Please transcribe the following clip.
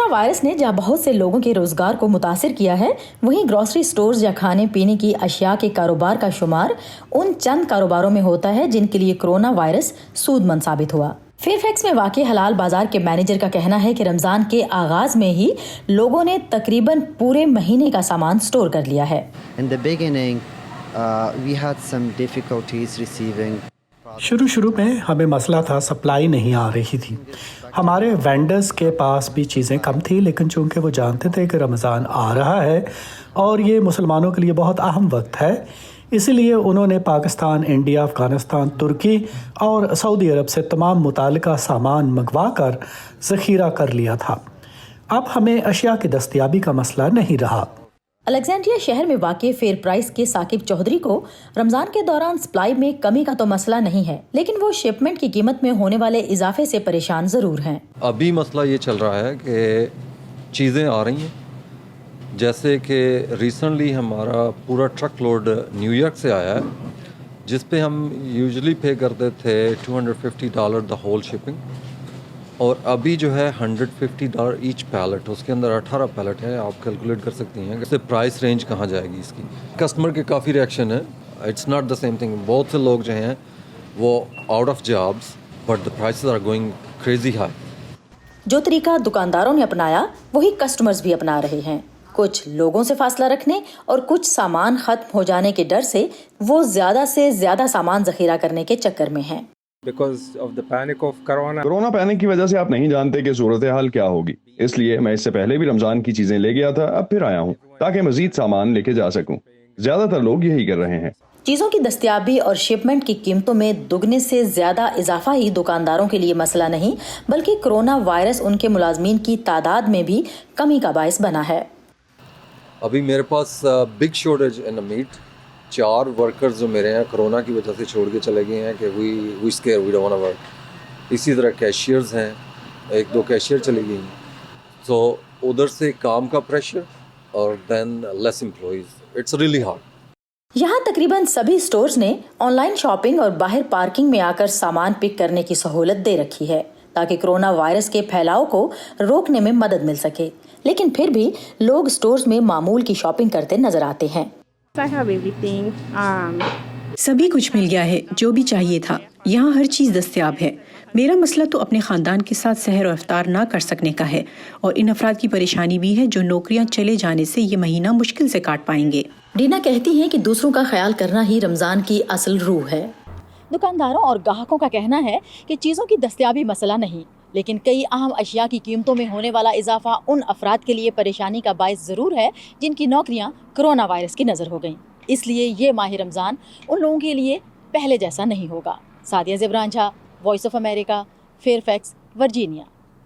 Corona virus نے جہاں بہت سے لوگوں کے روزگار کو متاثر کیا ہے، وہیں گروسری سٹورز یا کھانے پینے کی اشیاء کے کاروبار کا شمار ان چند کاروباروں میں ہوتا ہے جن کے لیے کورونا وائرس سود مند ثابت ہوا۔ فیئر فیکس میں واقع حلال بازار کے مینیجر کا کہنا ہے کہ رمضان کے آغاز میں ہی لوگوں نے تقریباً پورے مہینے کا سامان سٹور کر لیا ہے۔ شروع میں ہمیں مسئلہ تھا، سپلائی نہیں آ رہی تھی۔ ہمارے وینڈرز کے پاس بھی چیزیں کم تھی، لیکن چونکہ وہ جانتے تھے کہ رمضان آ رہا ہے اور یہ مسلمانوں کے لیے بہت اہم وقت ہے، اسی لیے انہوں نے پاکستان، انڈیا، افغانستان، ترکی اور سعودی عرب سے تمام متعلقہ سامان منگوا کر ذخیرہ کر لیا تھا۔ اب ہمیں اشیاء کی دستیابی کا مسئلہ نہیں رہا۔ الیگزینڈریا شہر میں واقع فیئر پرائس کے ثاقب چودھری کو رمضان کے دوران سپلائی میں کمی کا تو مسئلہ نہیں ہے، لیکن وہ شپمنٹ کی قیمت میں ہونے والے اضافے سے پریشان ضرور ہیں۔ ابھی مسئلہ یہ چل رہا ہے کہ چیزیں آ رہی ہیں، جیسے کہ ریسنٹلی ہمارا پورا ٹرک لوڈ نیو یارک سے آیا ہے، جس پہ ہم یوزلی پے کرتے تھے $250 دا ہول شپنگ، اور ابھی جو ہے $150 ایچ پیلٹ، اس کے اندر 18 پیلٹ ہیں۔ آپ کیلکولیٹ کر سکتی ہیں کہ اس سے پرائس رینج کہاں جائے گی اس کی۔ کسٹمر کے کافی ریئیکشن ہے، it's not the same thing. بہت سے لوگ جو ہیں وہ out of jobs, but the prices are going crazy high. جو طریقہ دکانداروں نے اپنایا وہی کسٹمرز بھی اپنا رہے ہیں۔ کچھ لوگوں سے فاصلہ رکھنے اور کچھ سامان ختم ہو جانے کے ڈر سے وہ زیادہ سے زیادہ سامان ذخیرہ کرنے کے چکر میں ہیں۔ کورونا پینک کی وجہ سے آپ نہیں جانتے کہ صورتحال کیا ہوگی، اس لیے میں اس سے پہلے بھی رمضان کی چیزیں لے گیا تھا، اب پھر آیا ہوں تاکہ مزید سامان لے کے جا سکوں۔ زیادہ تر لوگ یہی کر رہے ہیں۔ چیزوں کی دستیابی اور شپمنٹ کی قیمتوں میں دگنے سے زیادہ اضافہ ہی دکانداروں کے لیے مسئلہ نہیں، بلکہ کورونا وائرس ان کے ملازمین کی تعداد میں بھی کمی کا باعث بنا ہے۔ ابھی میرے پاس بگ شارٹیج ان میٹ، 4 ورکرز جو میرے ہیں کرونا کی وجہ سے چھوڑ کے چلے گئے ہیں کہ we scare, we don't want to work. اسی طرح کیشیئرز ہیں، 1-2 کیشیئر چلی گئی ہیں، تو ادھر سے کام کا پریشر اور دین لیس امپلائیز، اٹس ریئلی ہارڈ۔ یہاں تقریباً سبھی سٹورز نے آن لائن شاپنگ اور باہر پارکنگ میں آ کر سامان پک کرنے کی سہولت دے رکھی ہے تاکہ کورونا وائرس کے پھیلاؤ کو روکنے میں مدد مل سکے، لیکن پھر بھی لوگ سٹورز میں معمول کی شاپنگ کرتے نظر آتے ہیں۔ سبھی کچھ مل گیا ہے جو بھی چاہیے تھا، یہاں ہر چیز دستیاب ہے۔ میرا مسئلہ تو اپنے خاندان کے ساتھ سحر و افطار نہ کر سکنے کا ہے، اور ان افراد کی پریشانی بھی ہے جو نوکریاں چلے جانے سے یہ مہینہ مشکل سے کاٹ پائیں گے۔ ڈینا کہتی ہیں کہ دوسروں کا خیال کرنا ہی رمضان کی اصل روح ہے۔ دکانداروں اور گاہکوں کا کہنا ہے کہ چیزوں کی دستیابی مسئلہ نہیں، لیکن کئی اہم اشیاء کی قیمتوں میں ہونے والا اضافہ ان افراد کے لیے پریشانی کا باعث ضرور ہے جن کی نوکریاں کورونا وائرس کی نظر ہو گئیں۔ اس لیے یہ ماہ رمضان ان لوگوں کے لیے پہلے جیسا نہیں ہوگا۔ Sadia Zubran Jha, Voice of America, Fairfax, Virginia.